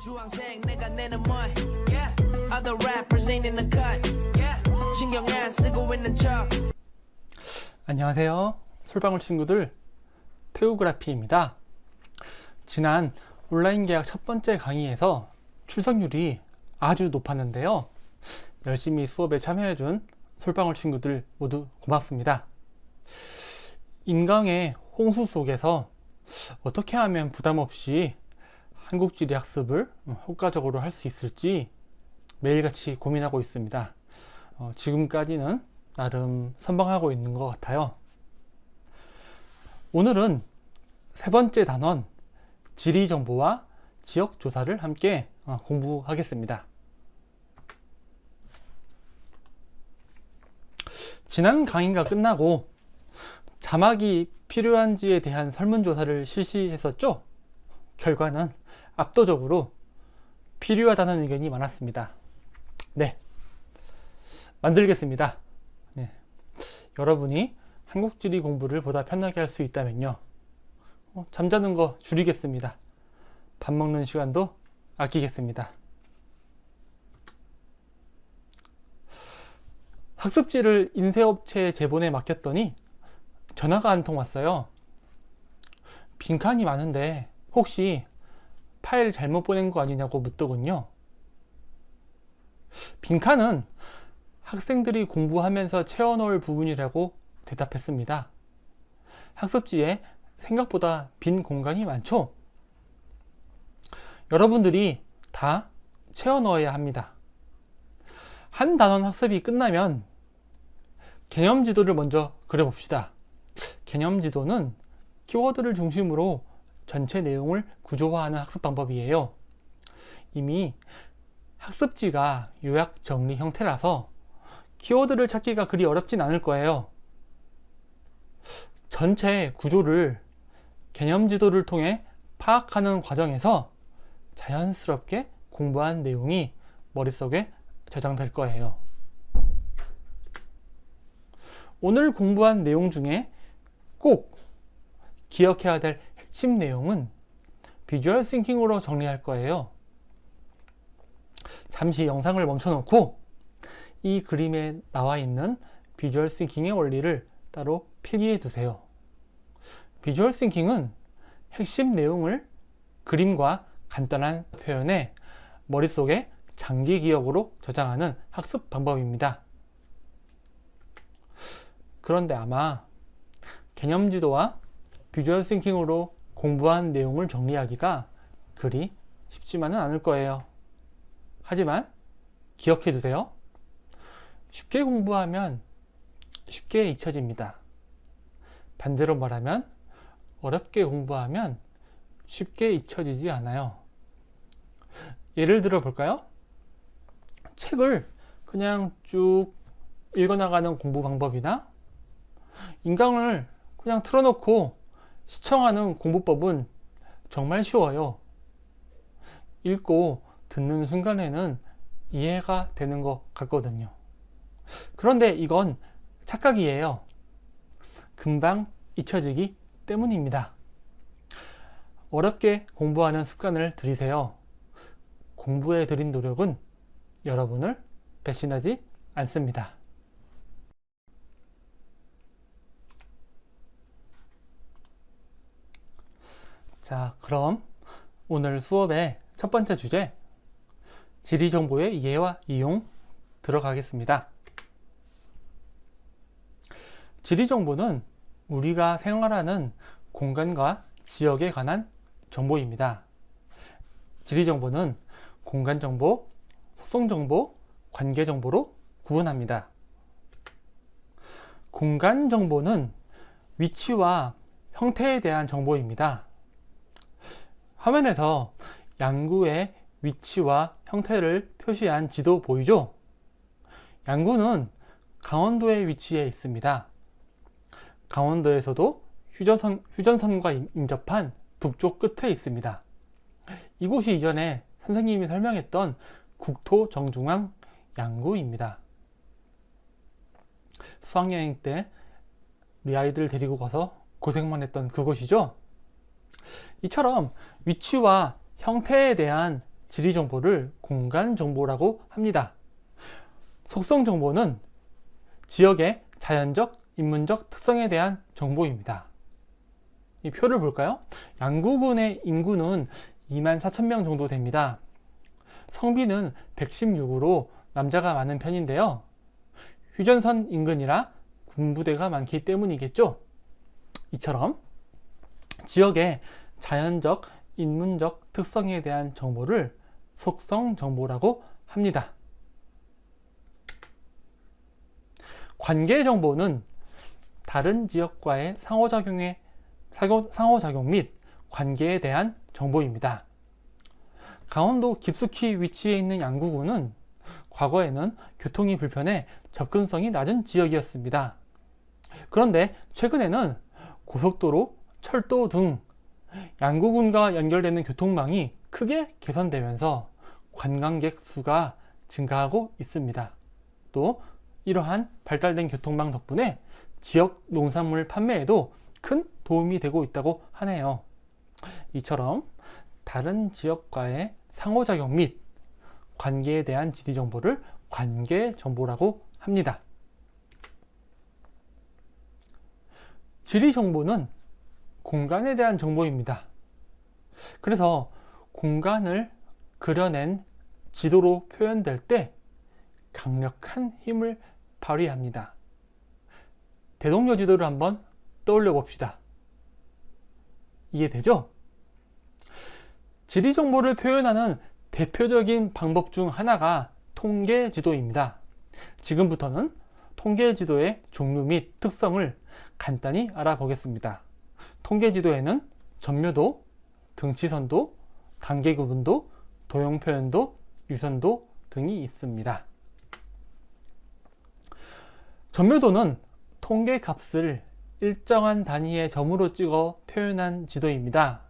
주황색 내가 내는 뭘 yeah. Other rappers ain't in the cut yeah. 신경 안 쓰고 있는 척. 안녕하세요, 솔방울 친구들, 태우그라피입니다. 지난 온라인 계약 첫 번째 강의에서 출석률이 아주 높았는데요. 열심히 수업에 참여해준 솔방울 친구들 모두 고맙습니다. 인강의 홍수 속에서 어떻게 하면 부담 없이 한국지리 학습을 효과적으로 할 수 있을지 매일같이 고민하고 있습니다. 지금까지는 나름 선방하고 있는 것 같아요. 오늘은 세 번째 단원 지리정보와 지역조사를 함께 공부하겠습니다. 지난 강의가 끝나고 자막이 필요한지에 대한 설문조사를 실시했었죠? 결과는 압도적으로 필요하다는 의견이 많았습니다. 네, 만들겠습니다. 네. 여러분이 한국지리 공부를 보다 편하게 할 수 있다면요, 잠자는 거 줄이겠습니다. 밥 먹는 시간도 아끼겠습니다. 학습지를 인쇄업체에 제본에 맡겼더니 전화가 한 통 왔어요. 빈칸이 많은데 혹시 파일 잘못 보낸 거 아니냐고 묻더군요. 빈칸은 학생들이 공부하면서 채워넣을 부분이라고 대답했습니다. 학습지에 생각보다 빈 공간이 많죠? 여러분들이 다 채워넣어야 합니다. 한 단원 학습이 끝나면 개념지도를 먼저 그려봅시다. 개념지도는 키워드를 중심으로 전체 내용을 구조화하는 학습 방법이에요. 이미 학습지가 요약 정리 형태라서 키워드를 찾기가 그리 어렵진 않을 거예요. 전체 구조를 개념지도를 통해 파악하는 과정에서 자연스럽게 공부한 내용이 머릿속에 저장될 거예요. 오늘 공부한 내용 중에 꼭 기억해야 될 핵심 내용은 비주얼 싱킹으로 정리할 거예요. 잠시 영상을 멈춰놓고 이 그림에 나와 있는 비주얼 싱킹의 원리를 따로 필기해 두세요. 비주얼 싱킹은 핵심 내용을 그림과 간단한 표현에 머릿속에 장기 기억으로 저장하는 학습 방법입니다. 그런데 아마 개념지도와 비주얼 싱킹으로 공부한 내용을 정리하기가 그리 쉽지만은 않을 거예요. 하지만 기억해 두세요. 쉽게 공부하면 쉽게 잊혀집니다. 반대로 말하면 어렵게 공부하면 쉽게 잊혀지지 않아요. 예를 들어 볼까요? 책을 그냥 쭉 읽어나가는 공부 방법이나 인강을 그냥 틀어놓고 시청하는 공부법은 정말 쉬워요. 읽고 듣는 순간에는 이해가 되는 것 같거든요. 그런데 이건 착각이에요. 금방 잊혀지기 때문입니다. 어렵게 공부하는 습관을 들이세요. 공부에 들인 노력은 여러분을 배신하지 않습니다. 자, 그럼 오늘 수업의 첫 번째 주제, 지리정보의 이해와 이용 들어가겠습니다. 지리정보는 우리가 생활하는 공간과 지역에 관한 정보입니다. 지리정보는 공간정보, 속성정보, 관계정보로 구분합니다. 공간정보는 위치와 형태에 대한 정보입니다. 화면에서 양구의 위치와 형태를 표시한 지도 보이죠? 양구는 강원도에 위치해 있습니다. 강원도에서도 휴전선과 인접한 북쪽 끝에 있습니다. 이곳이 이전에 선생님이 설명했던 국토 정중앙 양구입니다. 수학여행 때 우리 아이들 데리고 가서 고생만 했던 그곳이죠. 이처럼 위치와 형태에 대한 지리 정보를 공간 정보라고 합니다. 속성 정보는 지역의 자연적, 인문적 특성에 대한 정보입니다. 이 표를 볼까요? 양구군의 인구는 24,000명 정도 됩니다. 성비는 116으로 남자가 많은 편인데요. 휴전선 인근이라 군부대가 많기 때문이겠죠. 이처럼 지역의 자연적, 인문적 특성에 대한 정보를 속성 정보라고 합니다. 관계 정보는 다른 지역과의 상호작용 및 관계에 대한 정보입니다. 강원도 깊숙이 위치해 있는 양구군은 과거에는 교통이 불편해 접근성이 낮은 지역이었습니다. 그런데 최근에는 고속도로, 철도 등 양구군과 연결되는 교통망이 크게 개선되면서 관광객 수가 증가하고 있습니다. 또 이러한 발달된 교통망 덕분에 지역 농산물 판매에도 큰 도움이 되고 있다고 하네요. 이처럼 다른 지역과의 상호작용 및 관계에 대한 지리 정보를 관계 정보라고 합니다. 지리 정보는 공간에 대한 정보입니다. 그래서 공간을 그려낸 지도로 표현될 때 강력한 힘을 발휘합니다. 대동여 지도를 한번 떠올려 봅시다. 이해되죠? 지리 정보를 표현하는 대표적인 방법 중 하나가 통계 지도입니다. 지금부터는 통계 지도의 종류 및 특성을 간단히 알아보겠습니다. 통계 지도에는 전묘도, 등치선도, 단계 구분도, 도형 표현도, 유선도 등이 있습니다. 전묘도는 통계 값을 일정한 단위의 점으로 찍어 표현한 지도입니다.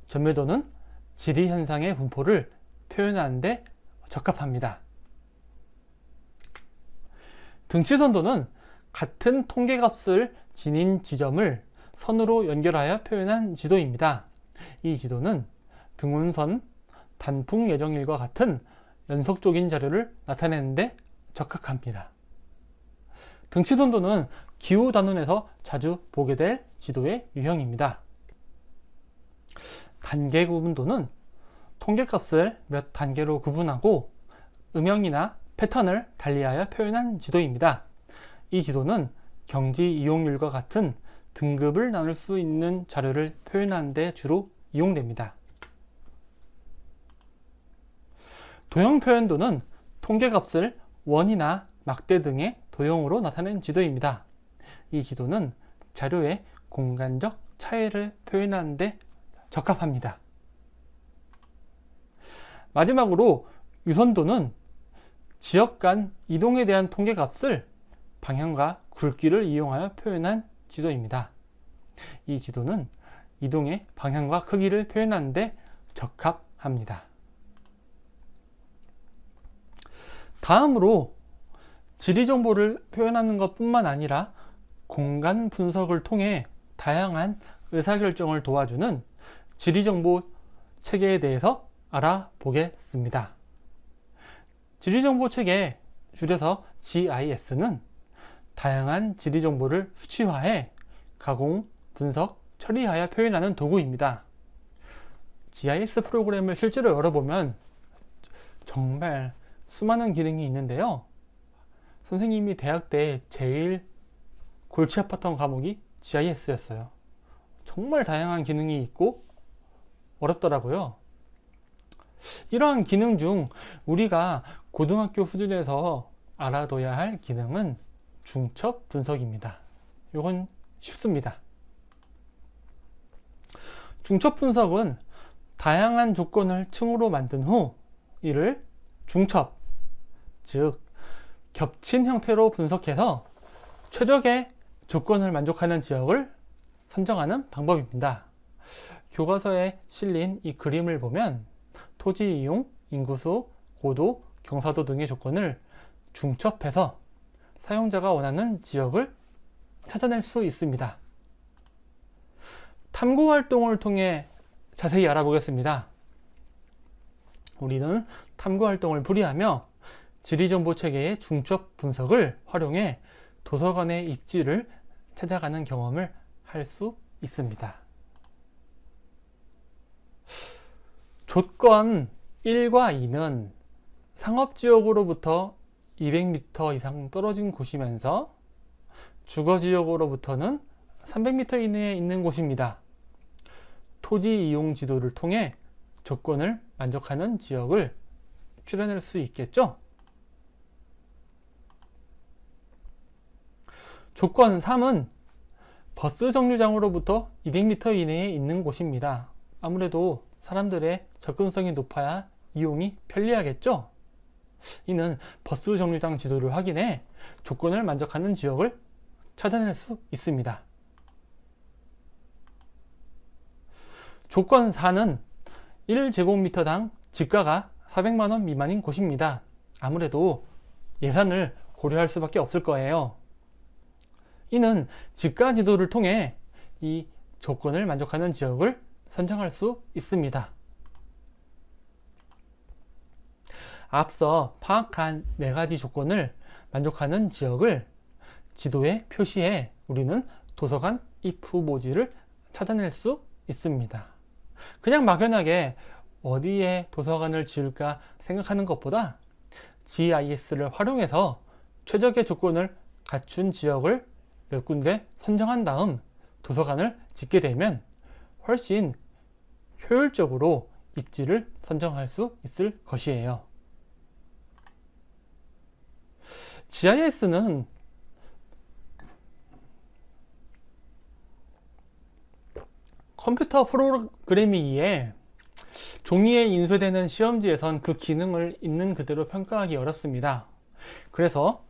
전묘도는 지리 현상의 분포를 표현하는 데 적합합니다. 등치선도는 같은 통계 값을 지닌 지점을 선으로 연결하여 표현한 지도입니다. 이 지도는 등운선, 단풍 예정일과 같은 연속적인 자료를 나타내는 데 적합합니다. 등치선도는 기후 단원에서 자주 보게 될 지도의 유형입니다. 단계 구분도는 통계값을 몇 단계로 구분하고 음영이나 패턴을 달리하여 표현한 지도입니다. 이 지도는 경지 이용률과 같은 등급을 나눌 수 있는 자료를 표현하는 데 주로 이용됩니다. 도형 표현도는 통계값을 원이나 막대 등의 도형으로 나타낸 지도입니다. 이 지도는 자료의 공간적 차이를 표현하는 데 적합합니다. 마지막으로 유선도는 지역 간 이동에 대한 통계값을 방향과 굵기를 이용하여 표현한 지도입니다. 이 지도는 이동의 방향과 크기를 표현하는 데 적합합니다. 다음으로 지리 정보를 표현하는 것뿐만 아니라 공간 분석을 통해 다양한 의사결정을 도와주는 지리정보 체계에 대해서 알아보겠습니다. 지리정보 체계, 줄여서 GIS는 다양한 지리정보를 수치화해 가공, 분석, 처리하여 표현하는 도구입니다. GIS 프로그램을 실제로 열어보면 정말 수많은 기능이 있는데요. 선생님이 대학 때 제일 골치 아팠던 과목이 GIS였어요. 정말 다양한 기능이 있고 어렵더라고요. 이러한 기능 중 우리가 고등학교 수준에서 알아둬야 할 기능은 중첩 분석입니다. 이건 쉽습니다. 중첩 분석은 다양한 조건을 층으로 만든 후 이를 중첩, 즉 겹친 형태로 분석해서 최적의 조건을 만족하는 지역을 선정하는 방법입니다. 교과서에 실린 이 그림을 보면 토지 이용, 인구수, 고도, 경사도 등의 조건을 중첩해서 사용자가 원하는 지역을 찾아낼 수 있습니다. 탐구 활동을 통해 자세히 알아보겠습니다. 우리는 탐구 활동을 풀이하며 지리정보체계의 중첩 분석을 활용해 도서관의 입지를 찾아가는 경험을 할 수 있습니다. 조건 1과 2는 상업지역으로부터 200m 이상 떨어진 곳이면서 주거지역으로부터는 300m 이내에 있는 곳입니다. 토지 이용 지도를 통해 조건을 만족하는 지역을 추려낼 수 있겠죠? 조건 3은 버스 정류장으로부터 200m 이내에 있는 곳입니다. 아무래도 사람들의 접근성이 높아야 이용이 편리하겠죠? 이는 버스 정류장 지도를 확인해 조건을 만족하는 지역을 찾아낼 수 있습니다. 조건 4는 1제곱미터당 지가가 400만원 미만인 곳입니다. 아무래도 예산을 고려할 수밖에 없을 거예요. 이는 지가 지도를 통해 이 조건을 만족하는 지역을 선정할 수 있습니다. 앞서 파악한 4가지 조건을 만족하는 지역을 지도에 표시해 우리는 도서관 입 후보지를 찾아낼 수 있습니다. 그냥 막연하게 어디에 도서관을 지을까 생각하는 것보다 GIS를 활용해서 최적의 조건을 갖춘 지역을 몇 군데 선정한 다음 도서관을 짓게 되면 훨씬 효율적으로 입지를 선정할 수 있을 것이에요. GIS는 컴퓨터 프로그래밍이기에 종이에 인쇄되는 시험지에선 그 기능을 있는 그대로 평가하기 어렵습니다. 그래서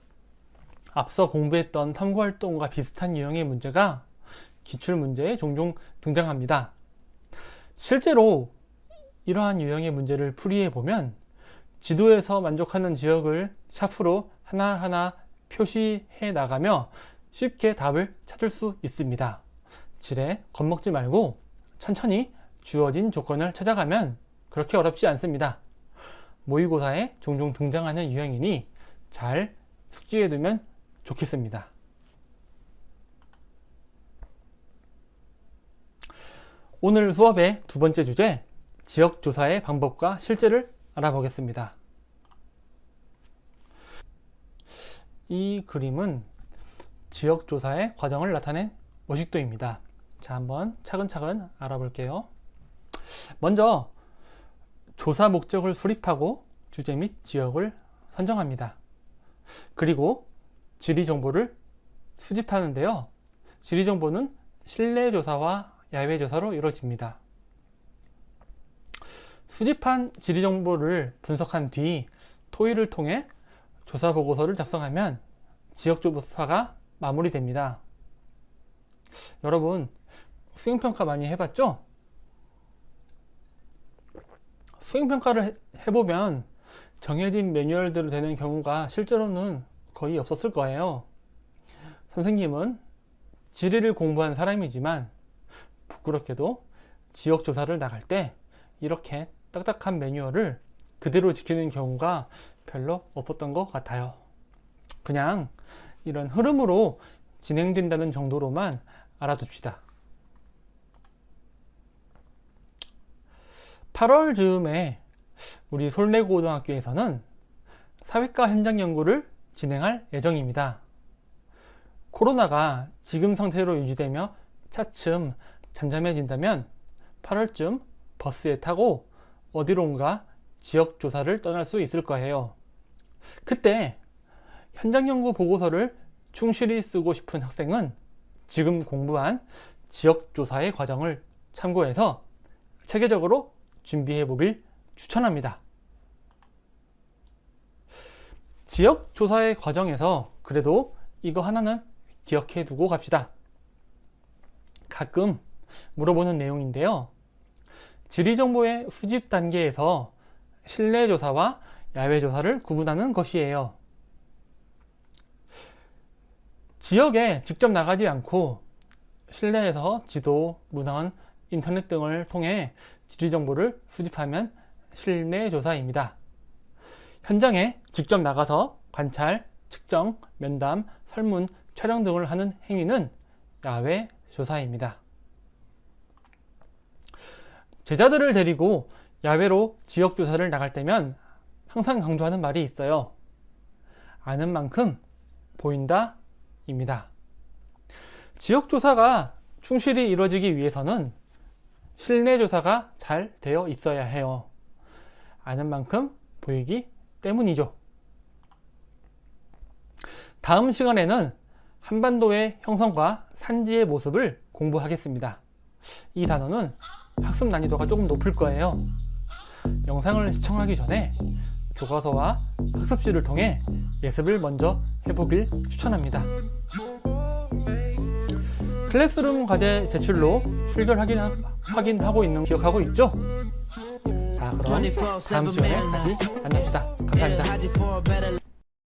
앞서 공부했던 탐구활동과 비슷한 유형의 문제가 기출문제에 종종 등장합니다. 실제로 이러한 유형의 문제를 풀이해 보면 지도에서 만족하는 지역을 샤프로 하나하나 표시해 나가며 쉽게 답을 찾을 수 있습니다. 지레 겁먹지 말고 천천히 주어진 조건을 찾아가면 그렇게 어렵지 않습니다. 모의고사에 종종 등장하는 유형이니 잘 숙지해 두면 좋겠습니다. 오늘 수업의 2번째 주제, 지역조사의 방법과 실제를 알아보겠습니다. 이 그림은 지역조사의 과정을 나타낸 모식도입니다. 자, 한번 차근차근 알아볼게요. 먼저 조사 목적을 수립하고 주제 및 지역을 선정합니다. 그리고 지리정보를 수집하는데요. 지리정보는 실내조사와 야외조사로 이루어집니다. 수집한 지리정보를 분석한 뒤 토의를 통해 조사보고서를 작성하면 지역조사가 마무리됩니다. 여러분, 수행평가 많이 해봤죠? 수행평가를 해보면 정해진 매뉴얼대로 되는 경우가 실제로는 거의 없었을 거예요. 선생님은 지리를 공부한 사람이지만 부끄럽게도 지역조사를 나갈 때 이렇게 딱딱한 매뉴얼을 그대로 지키는 경우가 별로 없었던 것 같아요. 그냥 이런 흐름으로 진행된다는 정도로만 알아둡시다. 8월 즈음에 우리 솔내고등학교에서는 사회과 현장 연구를 진행할 예정입니다. 코로나가 지금 상태로 유지되며 차츰 잠잠해진다면 8월쯤 버스에 타고 어디론가 지역조사를 떠날 수 있을 거예요. 그때 현장 연구 보고서를 충실히 쓰고 싶은 학생은 지금 공부한 지역조사의 과정을 참고해서 체계적으로 준비해 보길 추천합니다. 지역조사의 과정에서 그래도 이거 하나는 기억해 두고 갑시다. 가끔 물어보는 내용인데요. 지리정보의 수집 단계에서 실내조사와 야외조사를 구분하는 것이에요. 지역에 직접 나가지 않고 실내에서 지도, 문헌, 인터넷 등을 통해 지리정보를 수집하면 실내 조사입니다. 현장에 직접 나가서 관찰, 측정, 면담, 설문, 촬영 등을 하는 행위는 야외 조사입니다. 제자들을 데리고 야외로 지역 조사를 나갈 때면 항상 강조하는 말이 있어요. 아는 만큼 보인다 입니다. 지역 조사가 충실히 이루어지기 위해서는 실내 조사가 잘 되어 있어야 해요. 아는 만큼 보이기 때문이죠. 다음 시간에는 한반도의 형성과 산지의 모습을 공부하겠습니다. 이 단어는 학습 난이도가 조금 높을 거예요. 영상을 시청하기 전에 교과서와 학습지를 통해 예습을 먼저 해보길 추천합니다. 클래스룸 과제 제출로 출결 확인하고 있는 거 기억하고 있죠? 자, 그럼 다음 시간에 다시 만납시다. 감사합니다.